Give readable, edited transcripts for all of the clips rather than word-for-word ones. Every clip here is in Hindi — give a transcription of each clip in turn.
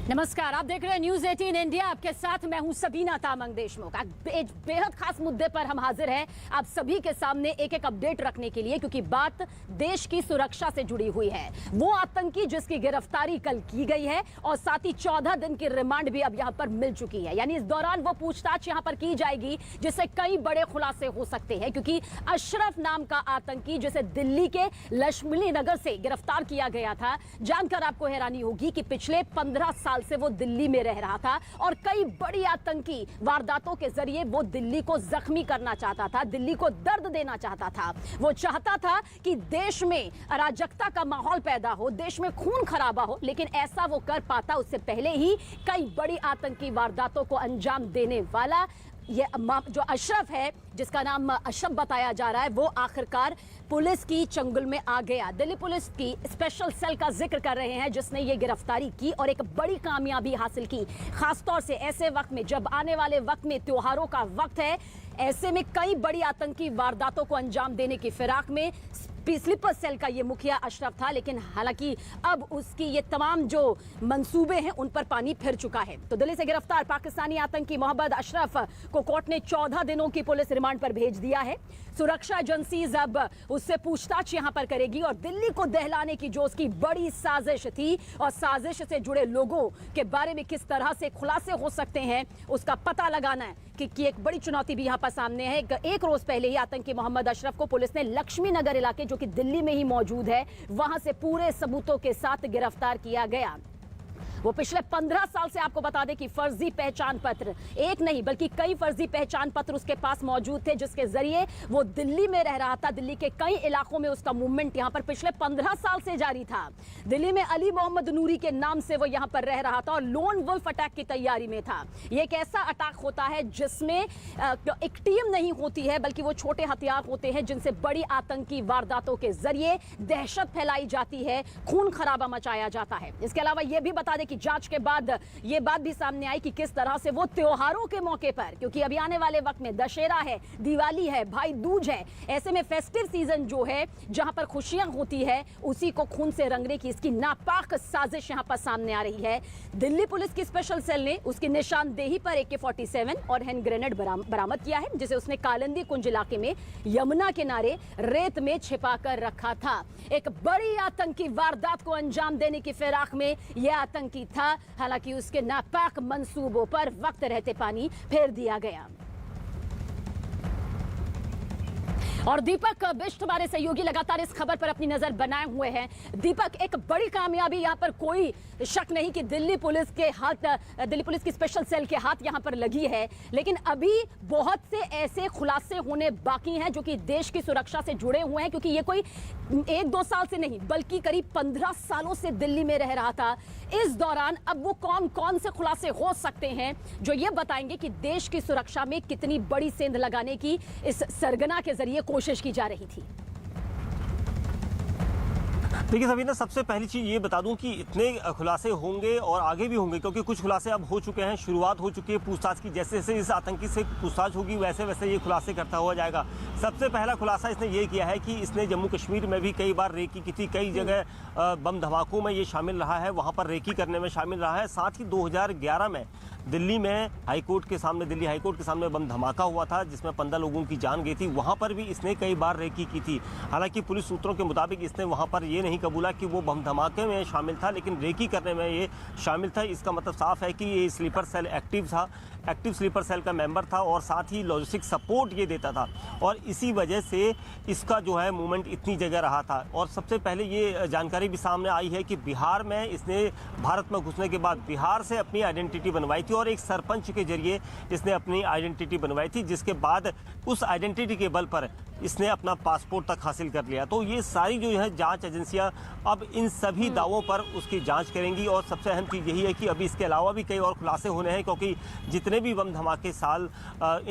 नमस्कार, आप देख रहे हैं न्यूज 18 इंडिया। आपके साथ मैं हूं सबीना तामंग देशमुख। एक बेहद खास मुद्दे पर हम हाजिर हैं आप सभी के सामने एक एक अपडेट रखने के लिए, क्योंकि बात देश की सुरक्षा से जुड़ी हुई है। वो आतंकी जिसकी गिरफ्तारी कल की गई है और साथ ही 14 दिन की रिमांड भी अब यहां पर मिल चुकी है। यानी इस दौरान वो पूछताछ यहां पर की जाएगी जिससे कई बड़े खुलासे हो सकते हैं, क्योंकि अशरफ नाम का आतंकी जिसे दिल्ली के लक्ष्मी नगर से गिरफ्तार किया गया था, जानकर आपको हैरानी होगी कि पिछले 15 साल से वो दिल्ली में रह रहा था और कई बड़ी आतंकी वारदातों के जरिए वो दिल्ली को जख्मी करना चाहता था, दिल्ली को दर्द देना चाहता था। वो चाहता था कि देश में अराजकता का माहौल पैदा हो, देश में खून खराबा हो, लेकिन ऐसा वो कर पाता उससे पहले ही कई बड़ी आतंकी वारदातों को अंजाम देने वाला ये जो अशरफ है, जिसका नाम अशरफ बताया जा रहा है, वो आखिरकार पुलिस की चंगुल में आ गया। दिल्ली पुलिस की स्पेशल सेल का जिक्र कर रहे हैं जिसने ये गिरफ्तारी की और एक बड़ी कामयाबी हासिल की, खासतौर से ऐसे वक्त में जब आने वाले वक्त में त्योहारों का वक्त है। ऐसे में कई बड़ी आतंकी वारदातों को अंजाम देने की फिराक में स्लीपर सेल का ये मुखिया अशरफ था, लेकिन हालांकि अब उसकी ये तमाम जो मंसूबे हैं उन पर पानी फिर चुका है। तो दिल्ली से गिरफ्तार पाकिस्तानी आतंकी मोहम्मद अशरफ को कोर्ट ने 14 दिनों की पुलिस रिमांड पर भेज दिया है। सुरक्षा एजेंसीज अब उससे पूछताछ यहां पर करेगी और दिल्ली को दहलाने की जो उसकी बड़ी साजिश थी और साजिश से जुड़े लोगों के बारे में किस तरह से खुलासे हो सकते हैं उसका पता लगाना है कि एक बड़ी चुनौती भी यहां पर सामने है। एक रोज पहले ही आतंकी मोहम्मद अशरफ को पुलिस ने लक्ष्मी नगर इलाके, जो कि दिल्ली में ही मौजूद है, वहां से पूरे सबूतों के साथ गिरफ्तार किया गया। वो पिछले 15 साल से, आपको बता दें कि फर्जी पहचान पत्र, एक नहीं बल्कि कई फर्जी पहचान पत्र उसके पास मौजूद थे, जिसके जरिए वो दिल्ली में रह रहा था। दिल्ली के कई इलाकों में उसका मूवमेंट यहां पर पिछले 15 साल से जारी था। दिल्ली में अली मोहम्मद नूरी के नाम से वो यहां पर रह रहा था और लोन वुल्फ अटैक की तैयारी में था। ये एक ऐसा अटैक होता है जिसमें एक टीम नहीं होती है, बल्कि वो छोटे हथियार होते हैं जिनसे बड़ी आतंकी वारदातों के जरिए दहशत फैलाई जाती है, खून खराबा मचाया जाता है। इसके अलावा यह भी बता दें कि जांच के बाद यह बात भी सामने आई कि किस तरह से वो त्योहारों के मौके पर, क्योंकि अभी आने वाले वक्त में दशहरा है, दिवाली है, भाई दूज है, ऐसे में फेस्टिव सीजन जो है जहां पर खुशियां होती है, उसी को खून से रंगने की इसकी नापाक साजिश यहां पर सामने आ रही है। दिल्ली पुलिस की स्पेशल सेल ने उसकी निशानदेही पर AK-47 और हैंड ग्रेनेड बरामद किया है, जिसे उसने कालिंदी कुंज इलाके में यमुना किनारे रेत में छिपा कर रखा था। एक बड़ी आतंकी वारदात को अंजाम देने की फिराक में यह आतंकी था। हालांकि उसके नापाक मंसूबों पर वक्त रहते पानी फेर दिया गया। और दीपक बिष्ट हमारे सहयोगी लगातार इस खबर पर अपनी नजर बनाए हुए हैं। दीपक, एक बड़ी कामयाबी, यहां पर कोई शक नहीं कि दिल्ली पुलिस की स्पेशल सेल के हाथ यहां पर लगी है, लेकिन अभी बहुत से ऐसे खुलासे होने बाकी हैं जो कि देश की सुरक्षा से जुड़े हुए हैं, क्योंकि ये कोई 1-2 साल से नहीं बल्कि करीब 15 सालों से दिल्ली में रह रहा था। इस दौरान अब वो कौन कौन से खुलासे हो सकते हैं जो ये बताएंगे कि देश की सुरक्षा में कितनी बड़ी सेंध लगाने की इस सरगना के जरिए कोशिश की जा रही थी। देखिए सबीना, सबसे पहली चीज़ ये बता दूं कि इतने खुलासे होंगे और आगे भी होंगे, क्योंकि कुछ खुलासे अब हो चुके हैं, शुरुआत हो चुकी है पूछताछ की। जैसे जैसे इस आतंकी से पूछताछ होगी वैसे वैसे ये खुलासे करता हुआ जाएगा। सबसे पहला खुलासा इसने ये किया है कि इसने जम्मू कश्मीर में भी कई बार रेकी की थी, कई जगह बम धमाकों में ये शामिल रहा है, वहाँ पर रेकी करने में शामिल रहा है। साथ ही 2011 में दिल्ली में दिल्ली हाईकोर्ट के सामने बम धमाका हुआ था जिसमें 15 लोगों की जान गई थी। वहाँ पर भी इसने कई बार रेकी की थी। हालांकि पुलिस सूत्रों के मुताबिक इसने वहाँ पर ये नहीं कबूला कि वो बम धमाके में शामिल था, लेकिन रेकी करने में ये शामिल था। इसका मतलब साफ है कि ये sleeper cell active sleeper cell का मेंबर था और साथ ही लॉजिस्टिक सपोर्ट ये देता था, और इसी वजह से इसका जो है मूवमेंट इतनी जगह रहा था। और सबसे पहले ये जानकारी भी सामने आई है कि बिहार में इसने भारत में घुसने के बाद बिहार से अपनी आइडेंटिटी बनवाई थी और एक सरपंच के जरिए इसने अपनी आइडेंटिटी बनवाई थी, जिसके बाद उस आइडेंटिटी के बल पर इसने अपना पासपोर्ट तक हासिल कर लिया। तो ये सारी जो है जांच एजेंसियां अब इन सभी दावों पर उसकी जांच करेंगी। और सबसे अहम चीज़ यही है कि अभी इसके अलावा भी कई और खुलासे होने हैं, क्योंकि जितने भी बम धमाके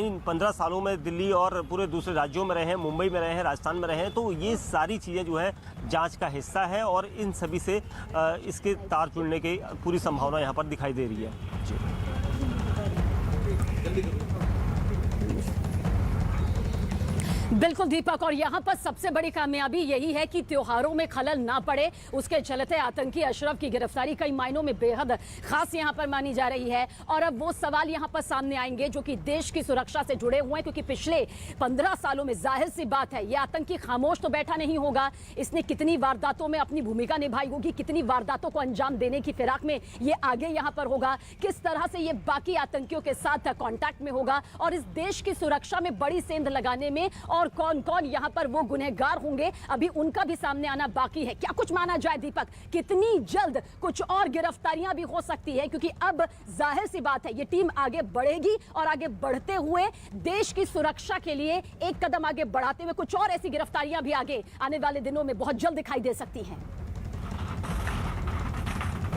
इन 15 सालों में दिल्ली और पूरे दूसरे राज्यों में रहे हैं, मुंबई में रहे हैं, राजस्थान में रहे हैं, तो ये सारी चीज़ें जो है जांच का हिस्सा है और इन सभी से इसके तार जुड़ने की पूरी संभावना यहाँ पर दिखाई दे रही है। बिल्कुल दीपक, और यहाँ पर सबसे बड़ी कामयाबी यही है कि त्योहारों में खलल ना पड़े, उसके चलते आतंकी अशरफ की गिरफ्तारी कई मायनों में बेहद खास यहाँ पर मानी जा रही है। और अब वो सवाल यहाँ पर सामने आएंगे जो कि देश की सुरक्षा से जुड़े हुए हैं, क्योंकि पिछले 15 सालों में जाहिर सी बात है ये आतंकी खामोश तो बैठा नहीं होगा। इसने कितनी वारदातों में अपनी भूमिका निभाई होगी, कितनी वारदातों को अंजाम देने की फिराक में ये आगे यहाँ पर होगा, किस तरह से ये बाकी आतंकियों के साथ कांटेक्ट में होगा और इस देश की सुरक्षा में बड़ी सेंध लगाने में और कौन कौन यहाँ पर वो गुनहगार होंगे, अभी उनका भी सामने आना बाकी है। क्या कुछ माना जाए दीपक, कितनी जल्द कुछ और गिरफ्तारियां भी हो सकती है, क्योंकि अब जाहिर सी बात है ये टीम आगे बढ़ेगी और आगे बढ़ते हुए देश की सुरक्षा के लिए एक कदम आगे बढ़ाते हुए कुछ और ऐसी गिरफ्तारियां भी आगे आने वाले दिनों में बहुत जल्द दिखाई दे सकती हैं।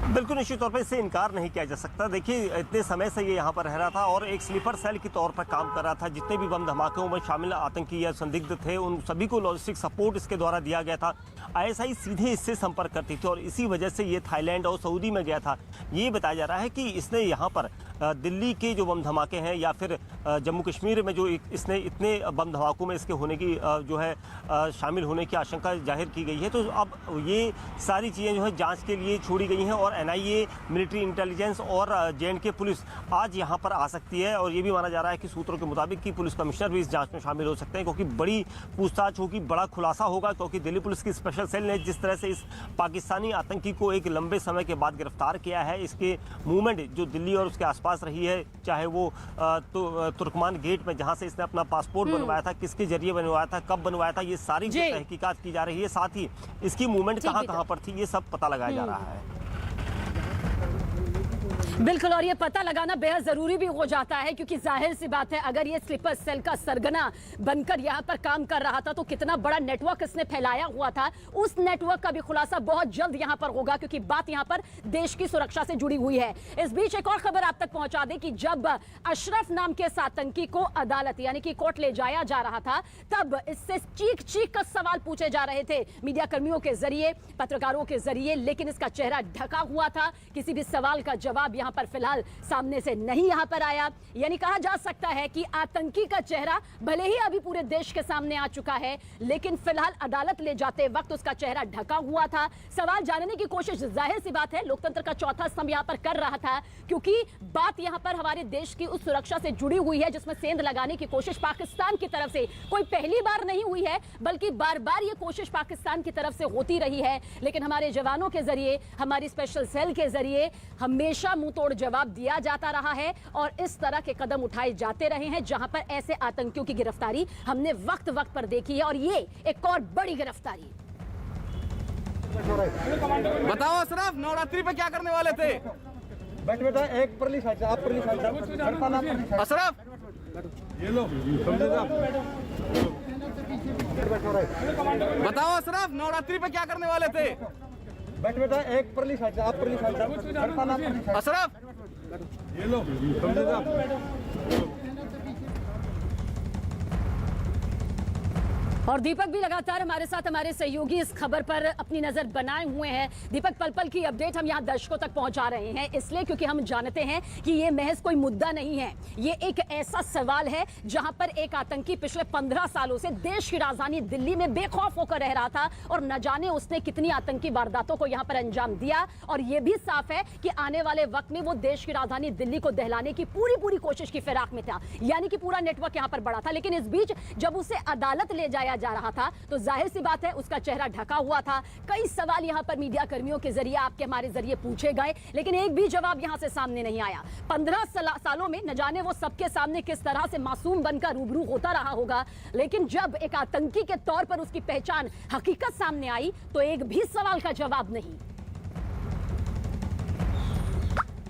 बिल्कुल निश्चित तौर पर इससे इनकार नहीं किया जा सकता। देखिए, इतने समय से ये यहाँ पर रह रहा था और एक स्लीपर सेल के तौर पर काम कर रहा था। जितने भी बम धमाकों में शामिल आतंकी या संदिग्ध थे उन सभी को लॉजिस्टिक सपोर्ट इसके द्वारा दिया गया था। आईएसआई सीधे इससे संपर्क करती थी और इसी वजह से ये थाईलैंड और सऊदी में गया था। ये बताया जा रहा है कि इसने यहाँ पर दिल्ली के जो बम धमाके हैं या फिर जम्मू कश्मीर में जो इसने इतने बम धमाकों में इसके होने की जो है शामिल होने की आशंका जाहिर की गई है। तो अब ये सारी चीज़ें जो है जांच के लिए छोड़ी गई हैं और एनआईए, मिलिट्री इंटेलिजेंस और जेएंडके पुलिस आज यहाँ पर आ सकती है। और ये भी माना जा रहा है कि सूत्रों के मुताबिक कि पुलिस कमिश्नर भी इस जांच में शामिल हो सकते हैं, क्योंकि बड़ी पूछताछ होगी, बड़ा खुलासा होगा। क्योंकि दिल्ली पुलिस की स्पेशल सेल ने जिस तरह से इस पाकिस्तानी आतंकी को एक लंबे समय के बाद गिरफ्तार किया है, इसके मूवमेंट जो दिल्ली और उसके आसपास रही है, चाहे वो तुर्कमान गेट में जहाँ से इसने अपना पासपोर्ट बनवाया था, किसके जरिए बनवाया था, कब बनवाया था, ये सारी तहकीकात की जा रही है। साथ ही इसकी मूवमेंट कहाँ पर थी, ये सब पता लगाया जा रहा है। बिल्कुल, और ये पता लगाना बेहद जरूरी भी हो जाता है, क्योंकि जाहिर सी बात है अगर ये स्लीपर सेल का सरगना बनकर यहाँ पर काम कर रहा था तो कितना बड़ा नेटवर्क इसने फैलाया हुआ था, उस नेटवर्क का भी खुलासा बहुत जल्द यहाँ पर होगा, क्योंकि बात यहाँ पर देश की सुरक्षा से जुड़ी हुई है। इस बीच एक और खबर आप तक पहुंचा दें कि जब अशरफ नाम के इस आतंकी को अदालत यानी कि कोर्ट ले जाया जा रहा था, तब इससे चीख चीख कर सवाल पूछे जा रहे थे मीडिया कर्मियों के जरिए, पत्रकारों के जरिए, लेकिन इसका चेहरा ढका हुआ था। किसी भी सवाल का जवाब यहाँ पर फिलहाल सामने से नहीं यहाँ पर आया। यानी कहा जा सकता है कि आतंकी का चेहरा भले ही अभी पूरे देश के सामने आ चुका है, लेकिन फिलहाल अदालत ले जाते वक्त उसका चेहरा ढका हुआ था। सवाल जानने की कोशिश जाहिर सी बात है लोकतंत्र का चौथा स्तंभ यहाँ पर कर रहा था, क्योंकि बात यहाँ पर हमारे देश की उस सुरक्षा से जुड़ी हुई है जिसमें सेंध लगाने की कोशिश पाकिस्तान की तरफ से कोई पहली बार नहीं हुई है, बल्कि बार बार ये कोशिश पाकिस्तान की तरफ से होती रही है। लेकिन हमारे जवानों के जरिए, हमारी स्पेशल सेल के जरिए हमेशा मुंह तोड़ जवाब दिया जाता रहा है और इस तरह के कदम उठाए जाते रहे हैं, जहां पर ऐसे आतंकियों की गिरफ्तारी हमने वक्त वक्त पर देखी है। और ये एक और बड़ी गिरफ्तारी। बताओ अशरफ, नवरात्रि पे क्या करने वाले थे? बैठ बेटा, एक परली साइड से, आप परली साइड से। अशरफ, ये लो, बताओ अशरफ, नवरात्रि पे क्या करने वाले थे? बैठ बेटा, एक परली साइड से, आप परली साइड से। अशरफ, ये लो, और दीपक भी लगातार हमारे साथ, हमारे सहयोगी इस खबर पर अपनी नजर बनाए हुए हैं। दीपक, पल पल की अपडेट हम यहाँ दर्शकों तक पहुंचा रहे हैं, इसलिए क्योंकि हम जानते हैं कि ये महज कोई मुद्दा नहीं है, ये एक ऐसा सवाल है जहां पर एक आतंकी पिछले 15 सालों से देश की राजधानी दिल्ली में बेखौफ होकर रह रहा था और न जाने उसने कितनी आतंकी वारदातों को यहाँ पर अंजाम दिया। और ये भी साफ है कि आने वाले वक्त में वो देश की राजधानी दिल्ली को दहलाने की पूरी कोशिश की फिराक में था, यानी कि पूरा नेटवर्क यहाँ पर बड़ा था। लेकिन इस बीच जब उसे अदालत ले जाया जा रहा था तो जाहिर सी बात है उसका चेहरा ढका हुआ था। कई सवाल यहां पर मीडिया कर्मियों के जरिए, आपके हमारे जरिए पूछे गए, लेकिन एक भी जवाब यहां से सामने नहीं आया। 15 सालों में न जाने वो सबके सामने किस तरह से मासूम बनकर रूबरू होता रहा होगा, लेकिन जब एक आतंकी के तौर पर उसकी पहचान हकीकत सामने आई तो एक भी सवाल का जवाब नहीं।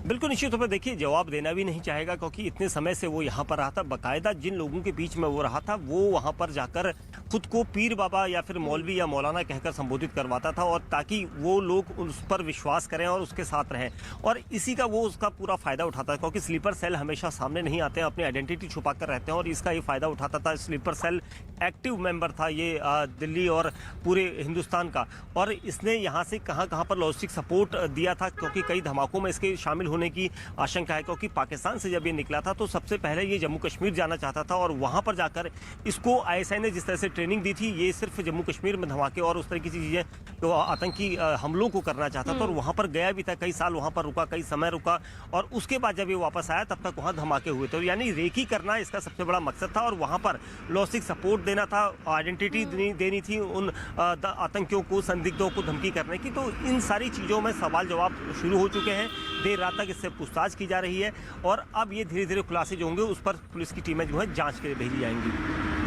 बिल्कुल निश्चित तौर पर देखिए, जवाब देना भी नहीं चाहेगा, क्योंकि इतने समय से वो यहाँ पर रहा था। बाकायदा जिन लोगों के बीच में वो रहा था वो वहाँ पर जाकर खुद को पीर बाबा या फिर मौलवी या मौलाना कहकर संबोधित करवाता था, और ताकि वो लोग उस पर विश्वास करें और उसके साथ रहें, और इसी का वो उसका पूरा फ़ायदा उठाता है। क्योंकि स्लीपर सेल हमेशा सामने नहीं आते हैं, अपनी आइडेंटिटी छुपा कर रहते हैं, और इसका ये फ़ायदा उठाता था। स्लीपर सेल एक्टिव मेंबर था ये दिल्ली और पूरे हिंदुस्तान का, और इसने यहाँ से कहाँ पर लॉजिस्टिक सपोर्ट दिया था, क्योंकि कई धमाकों में इसके शामिल होने की आशंका है। क्योंकि पाकिस्तान से जब ये निकला था तो सबसे पहले ये जम्मू कश्मीर जाना चाहता था, और वहाँ पर जाकर इसको ISI ने जिस तरह से ट्रेनिंग दी थी, ये सिर्फ जम्मू कश्मीर में धमाके और उस तरह की चीज़ें तो आतंकी हमलों को करना चाहता था, और वहाँ पर गया भी था, कई साल वहाँ पर रुका, कई समय रुका, और उसके बाद जब ये वापस आया तब तक वहाँ धमाके हुए थे। यानी रेकी करना इसका सबसे बड़ा मकसद था, और वहाँ पर लॉजिस्टिक सपोर्ट देना था, आइडेंटिटी देनी थी उन आतंकियों को, संदिग्धों को धमकी करने की। तो इन सारी चीज़ों में सवाल जवाब शुरू हो चुके हैं। देर रात तक इससे पूछताछ की जा रही है, और अब ये धीरे धीरे खुलासे जो होंगे उस पर पुलिस की टीमें जो है जांच के लिए भेजी जाएंगी।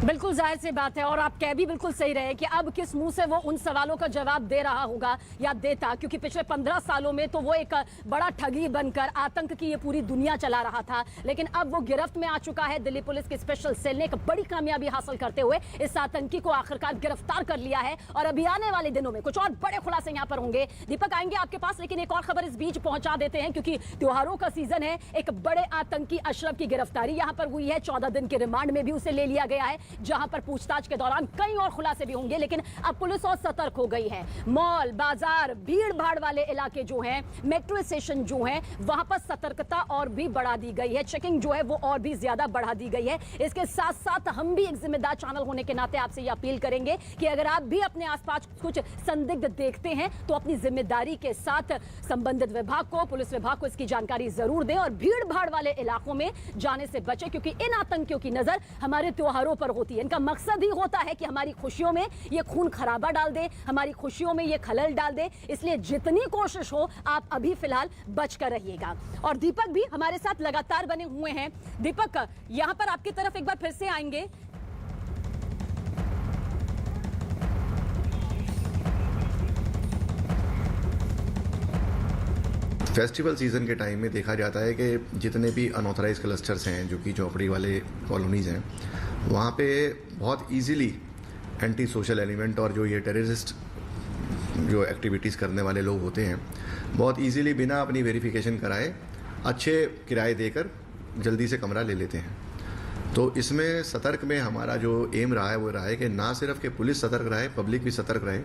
बिल्कुल जाहिर सी बात है, और आप कह भी बिल्कुल सही रहे कि अब किस मुंह से वो उन सवालों का जवाब दे रहा होगा या देता, क्योंकि पिछले 15 सालों में तो वो एक बड़ा ठगी बनकर आतंक की ये पूरी दुनिया चला रहा था। लेकिन अब वो गिरफ्त में आ चुका है। दिल्ली पुलिस की स्पेशल सेल ने एक बड़ी कामयाबी हासिल करते हुए इस आतंकी को आखिरकार गिरफ्तार कर लिया है, और अभी आने वाले दिनों में कुछ और बड़े खुलासे यहाँ पर होंगे। दीपक आएंगे आपके पास, लेकिन एक और खबर इस बीच पहुंचा देते हैं, क्योंकि त्योहारों का सीजन है। एक बड़े आतंकी अशरफ की गिरफ्तारी यहाँ पर हुई है। 14 दिन के रिमांड में भी उसे ले लिया गया है, जहां पर पूछताछ के दौरान कई और खुलासे भी होंगे। लेकिन अब पुलिस और सतर्क हो गई है। मॉल, बाजार, भीड़ भाड़ वाले इलाके जो हैं, मेट्रो स्टेशन जो हैं, वहां पर सतर्कता और भी बढ़ा दी गई है। चेकिंग जो है वो और भी ज्यादा बढ़ा दी गई है। इसके साथ साथ हम भी एक जिम्मेदार चैनल होने के नाते आपसे यह अपील करेंगे कि अगर आप भी अपने आसपास कुछ संदिग्ध देखते हैं तो अपनी जिम्मेदारी के साथ संबंधित विभाग को, पुलिस विभाग को इसकी जानकारी जरूर दें, और भीड़ भाड़ वाले इलाकों में जाने से बचें, क्योंकि इन आतंकियों की नजर हमारे त्योहारों पर होती है। इनका मकसद ही होता है कि हमारी खुशियों में ये खून खराबा डाल दे, हमारी खुशियों में ये खलल डाल दे। इसलिए जितनी कोशिश हो आप अभी फिलहाल बच कर रहिएगा। और दीपक भी हमारे साथ लगातार बने हुए हैं। दीपक, यहां पर आपकी तरफ एक बार फिर से आएंगे। फेस्टिवल सीज़न के टाइम में देखा जाता है कि जितने भी अनऑथराइज क्लस्टर्स हैं, जो कि झोपड़ी वाले कॉलोनीज़ हैं, वहाँ पे बहुत इजीली एंटी सोशल एलिमेंट और जो ये टेररिस्ट जो एक्टिविटीज़ करने वाले लोग होते हैं, बहुत इजीली बिना अपनी वेरिफिकेशन कराए अच्छे किराए देकर जल्दी से कमरा ले लेते हैं। तो इसमें सतर्क में हमारा जो एम रहा है वो रहा है कि ना सिर्फ कि पुलिस सतर्क रहे, पब्लिक भी सतर्क रहे।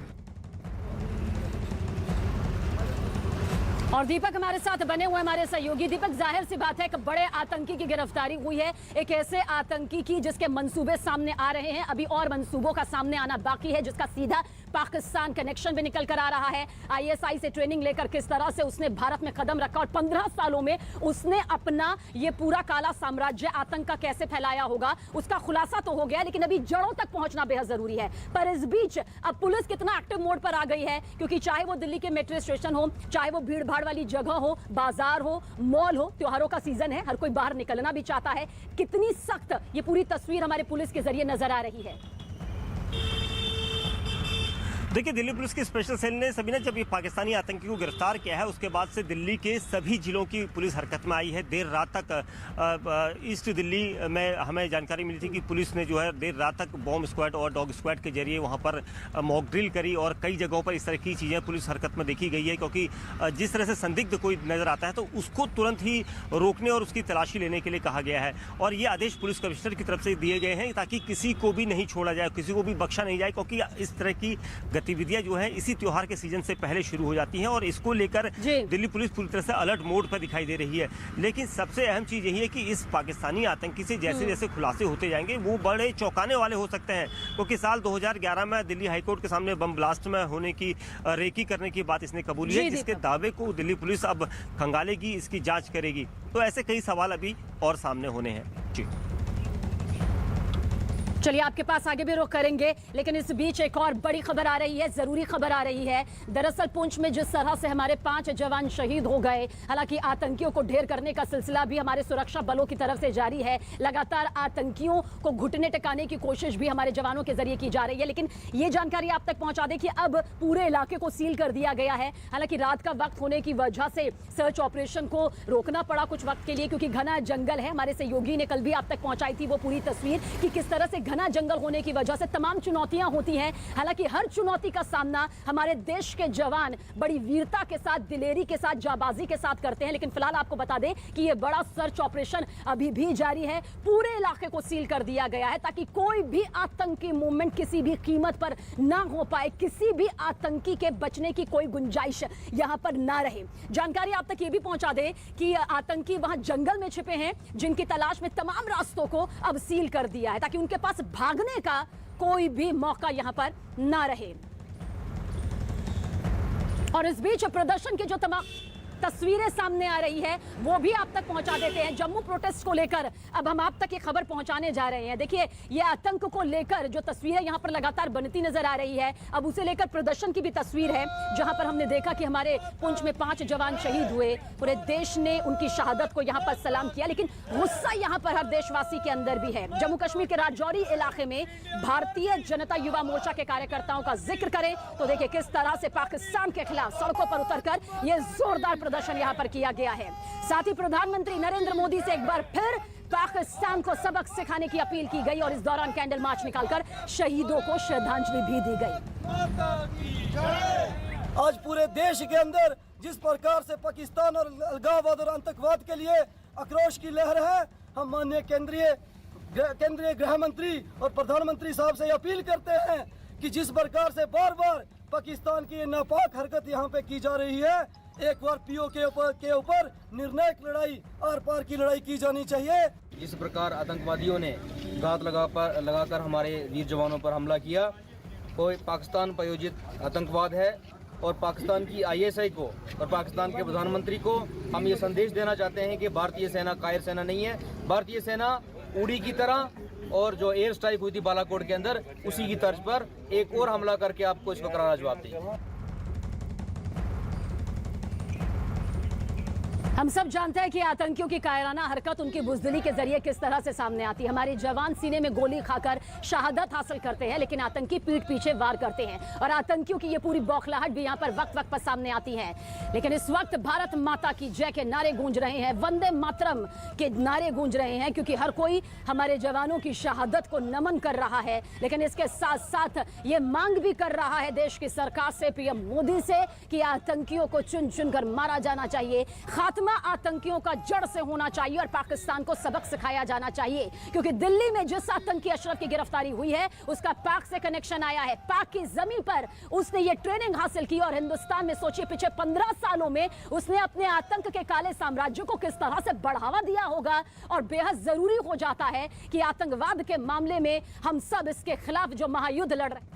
और दीपक हमारे साथ बने हुए हमारे सहयोगी। दीपक, जाहिर सी बात है कि बड़े आतंकी की गिरफ्तारी हुई है, एक ऐसे आतंकी की जिसके मंसूबे सामने आ रहे हैं, अभी और मंसूबों का सामने आना बाकी है, जिसका सीधा पाकिस्तान कनेक्शन भी निकल कर आ रहा है। ISI से ट्रेनिंग लेकर किस तरह से उसने भारत में कदम रखा, और 15 सालों में उसने अपना ये पूरा काला साम्राज्य आतंक का कैसे फैलाया होगा, उसका खुलासा तो हो गया, लेकिन अभी जड़ों तक पहुंचना बेहद जरूरी है। पर इस बीच अब पुलिस कितना एक्टिव मोड पर आ गई है, क्योंकि चाहे वो दिल्ली के मेट्रो स्टेशन हो, चाहे वो भीड़ भाड़ वाली जगह हो, बाजार हो, मॉल हो, त्योहारों का सीजन है, हर कोई बाहर निकलना भी चाहता है। कितनी सख्त ये पूरी तस्वीर हमारे पुलिस के जरिए नजर आ रही है। देखिए, दिल्ली पुलिस की स्पेशल सेल ने सभी ने जब ये पाकिस्तानी आतंकी को गिरफ्तार किया है, उसके बाद से दिल्ली के सभी जिलों की पुलिस हरकत में आई है। देर रात तक ईस्ट दिल्ली में हमें जानकारी मिली थी कि पुलिस ने जो है देर रात तक बॉम्ब स्क्वाड और डॉग स्क्वाड के जरिए वहाँ पर मॉक ड्रिल करी, और कई जगहों पर इस तरह की चीज़ें पुलिस हरकत में देखी गई है। क्योंकि जिस तरह से संदिग्ध कोई नज़र आता है तो उसको तुरंत ही रोकने और उसकी तलाशी लेने के लिए कहा गया है, और ये आदेश पुलिस कमिश्नर की तरफ से दिए गए हैं ताकि किसी को भी नहीं छोड़ा जाए, किसी को भी बख्शा नहीं जाए, क्योंकि इस तरह की गतिविधियां जो है इसी त्योहार के सीजन से पहले शुरू हो जाती हैं, और इसको लेकर दिल्ली पुलिस पूरी तरह से अलर्ट मोड पर दिखाई दे रही है। लेकिन सबसे अहम चीज यही है कि इस पाकिस्तानी आतंकी से जैसे जैसे खुलासे होते जाएंगे वो बड़े चौंकाने वाले हो सकते हैं, क्योंकि साल 2011 में दिल्ली हाईकोर्ट के सामने बम ब्लास्ट में होने की रेकी करने की बात इसने कबूली है, जिसके दावे को दिल्ली पुलिस अब खंगालेगी, इसकी जांच करेगी। तो ऐसे कई सवाल अभी और सामने होने हैं। जी चलिए, आपके पास आगे भी रुख करेंगे, लेकिन इस बीच एक और बड़ी खबर आ रही है, जरूरी खबर आ रही है। दरअसल पुंछ में जिस तरह से हमारे 5 जवान शहीद हो गए, हालांकि आतंकियों को ढेर करने का सिलसिला भी हमारे सुरक्षा बलों की तरफ से जारी है। लगातार आतंकियों को घुटने टिकाने की कोशिश भी हमारे जवानों के जरिए की जा रही है। लेकिन ये जानकारी आप तक पहुंचा दें कि अब पूरे इलाके को सील कर दिया गया है। हालांकि रात का वक्त होने की वजह से सर्च ऑपरेशन को रोकना पड़ा कुछ वक्त के लिए, क्योंकि घना जंगल है। हमारे सहयोगी ने कल भी आप तक पहुंचाई थी वो पूरी तस्वीर कि किस तरह से घना जंगल होने की वजह से तमाम चुनौतियां होती हैं। हालांकि हर चुनौती का सामना हमारे देश के जवान बड़ी वीरता के साथ, दिलेरी के साथ, जाबाजी के साथ करते हैं। लेकिन फिलहाल आपको बता दें कि यह बड़ा सर्च ऑपरेशन अभी भी जारी है। पूरे इलाके को सील कर दिया गया है ताकि कोई भी आतंकी मूवमेंट किसी भी कीमत पर ना हो पाए, किसी भी आतंकी के बचने की कोई गुंजाइश यहां पर ना रहे। जानकारी आप तक ये भी पहुंचा दे कि आतंकी वहां जंगल में छिपे हैं, जिनकी तलाश में तमाम रास्तों को अब सील कर दिया है ताकि उनके पास भागने का कोई भी मौका यहां पर ना रहे। और इस बीच प्रदर्शन के जो तमाम तस्वीरें सामने आ रही है वो भी आप तक पहुंचा देते हैं। जम्मू प्रोटेस्ट को लेकर अब हम आप तक ये खबर पहुंचाने जा रहे हैं। देखिए, ये आतंक को लेकर जो तस्वीरें यहां पर लगातार बनती नजर आ रही है, अब उसे लेकर प्रदर्शन की भी तस्वीर है, जहां पर हमने देखा कि हमारे पुंछ में 5 जवान शहीद हुए। पूरे देश ने उनकी शहादत को यहां पर सलाम किया, लेकिन गुस्सा यहां पर हर देशवासी के अंदर भी है। जम्मू कश्मीर के राजौरी इलाके में भारतीय जनता युवा मोर्चा के कार्यकर्ताओं का जिक्र करें तो देखिए किस तरह से पाकिस्तान के खिलाफ सड़कों पर उतरकर यह जोरदार प्रदर्शन यहां पर किया गया है। साथ ही प्रधानमंत्री नरेंद्र मोदी से एक बार फिर पाकिस्तान को सबक सिखाने की अपील की गई और इस दौरान कैंडल मार्च निकालकर शहीदों को श्रद्धांजलि भी दी गई। आज पूरे देश के अंदर जिस प्रकार से पाकिस्तान और अलगाववाद और आतंकवाद के लिए आक्रोश की लहर है, हम माननीय केंद्रीय गृह मंत्री और प्रधानमंत्री साहब से अपील करते हैं कि जिस प्रकार से बार बार पाकिस्तान की ये नापाक हरकत यहाँ पे की जा रही है, एक बार पीओके के ऊपर निर्णायक लड़ाई, आर पार की लड़ाई की जानी चाहिए। जिस प्रकार आतंकवादियों ने घात लगाकर हमारे वीर जवानों पर हमला किया, कोई पाकिस्तान प्रायोजित आतंकवाद है और पाकिस्तान की ISI को और पाकिस्तान के प्रधानमंत्री को हम ये संदेश देना चाहते हैं कि भारतीय सेना कायर सेना नहीं है। भारतीय सेना उड़ी की तरह और जो एयर स्ट्राइक हुई थी बालाकोट के अंदर, उसी की तर्ज पर एक और हमला करके आपको इसको करारा जवाब देंगे। हम सब जानते हैं कि आतंकियों की कायराना हरकत उनकी बुज़दिली के जरिए किस तरह से सामने आती है। हमारे जवान सीने में गोली खाकर शहादत हासिल करते हैं, लेकिन आतंकी पीठ पीछे वार करते हैं और आतंकियों की ये पूरी बौखलाहट भी यहाँ पर वक्त वक्त पर सामने आती है। लेकिन इस वक्त भारत माता की जय के नारे गूंज रहे हैं, वंदे मातरम के नारे गूंज रहे हैं, क्योंकि हर कोई हमारे जवानों की शहादत को नमन कर रहा है। लेकिन इसके साथ साथ ये मांग भी कर रहा है देश की सरकार से, PM मोदी से, कि आतंकियों को चुन चुन कर मारा जाना चाहिए, खात्मा आतंकियों का जड़ से होना चाहिए और पाकिस्तान को सबक सिखाया जाना चाहिए। क्योंकि दिल्ली में जिस आतंकी अशरफ की गिरफ्तारी हुई है उसका पाक से कनेक्शन आया है। पाक की जमीन पर उसने ये ट्रेनिंग हासिल की और हिंदुस्तान में सोचिए पिछले 15 सालों में उसने अपने आतंक के काले साम्राज्य को किस तरह से बढ़ावा दिया होगा। और बेहद जरूरी हो जाता है कि आतंकवाद के मामले में हम सब इसके खिलाफ जो महायुद्ध लड़ रहे हैं।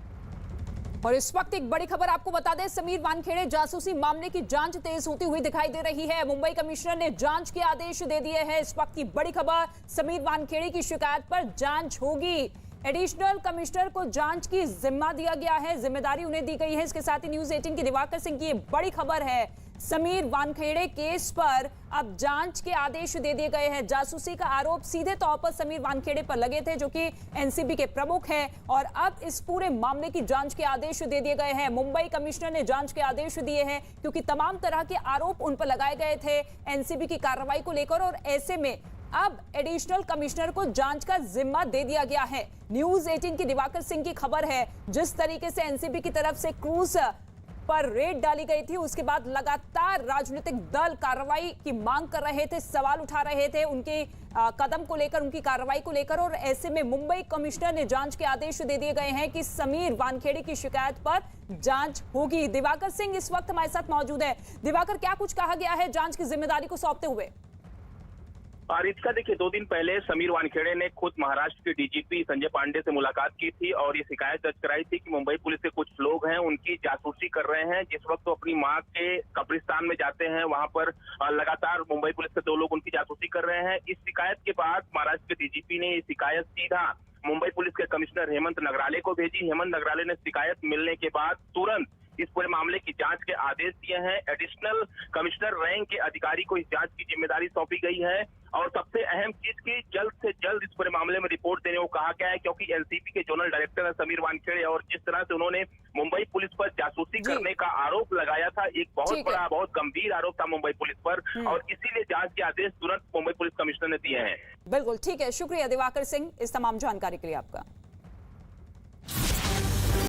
और इस वक्त एक बड़ी खबर आपको बता दें, समीर वानखेड़े जासूसी मामले की जांच तेज होती हुई दिखाई दे रही है। मुंबई कमिश्नर ने जांच के आदेश दे दिए हैं। इस वक्त की बड़ी खबर, समीर वानखेड़े की शिकायत पर जांच होगी। एडिशनल कमिश्नर को जांच की जिम्मा दिया गया है, जिम्मेदारी उन्हें दी गई है। इसके साथ ही न्यूज़ 18 की दिवाकर सिंह की ये बड़ी खबर है, समीर वानखेड़े केस पर अब जांच के आदेश दे दिए गए हैं। जासूसी का आरोप सीधे तौर पर समीर वानखेड़े पर लगे थे, जो कि एनसीबी के प्रमुख हैं, और अब इस पूरे मामले की जांच के आदेश दे दिए गए हैं। मुंबई कमिश्नर ने जांच के आदेश दिए हैं क्योंकि तमाम तरह के आरोप उन पर लगाए गए थे एनसीबी की कार्रवाई को लेकर, और ऐसे में अब एडिशनल कमिश्नर को जांच का जिम्मा दे दिया गया है। न्यूज़ 18 की दिवाकर सिंह की खबर है, जिस तरीके से एनसीबी की तरफ से क्रूज पर रेड डाली गई थी, उसके बाद लगातार राजनीतिक दल कार्रवाई की मांग कर रहे थे, सवाल उठा रहे थे उनके कदम को लेकर, उनकी कार्रवाई को लेकर, और ऐसे में मुंबई कमिश्नर ने जांच के आदेश दे दिए गए हैं कि समीर वानखेड़े की शिकायत पर जांच होगी। दिवाकर सिंह इस वक्त हमारे साथ मौजूद है। दिवाकर, क्या कुछ कहा गया है जांच की जिम्मेदारी को सौंपते हुए? रितिका, देखिए 2 दिन पहले समीर वानखेड़े ने खुद महाराष्ट्र के डीजीपी संजय पांडे से मुलाकात की थी और ये शिकायत दर्ज कराई थी कि मुंबई पुलिस के कुछ लोग हैं उनकी जासूसी कर रहे हैं। जिस वक्त वो अपनी मां के कब्रिस्तान में जाते हैं वहां पर लगातार मुंबई पुलिस के 2 लोग उनकी जासूसी कर रहे हैं। इस शिकायत के बाद महाराष्ट्र के डीजीपी ने ये शिकायत सीधा मुंबई पुलिस के कमिश्नर हेमंत नगराले को भेजी। हेमंत नगराले ने शिकायत मिलने के बाद तुरंत इस पूरे मामले की जांच के आदेश दिए हैं। एडिशनल कमिश्नर रैंक के अधिकारी को इस जांच की जिम्मेदारी सौंपी गई है और सबसे अहम चीज की जल्द से जल्द इस पूरे मामले में रिपोर्ट देने को कहा गया है, क्योंकि एनसीबी के जोनल डायरेक्टर है समीर वानखेड़े और जिस तरह से उन्होंने मुंबई पुलिस पर जासूसी करने का आरोप लगाया था, एक बहुत बड़ा बहुत गंभीर आरोप था मुंबई पुलिस पर, और इसीलिए जांच के आदेश तुरंत मुंबई पुलिस कमिश्नर ने दिए हैं। बिल्कुल ठीक है, शुक्रिया दिवाकर सिंह इस तमाम जानकारी के लिए आपका।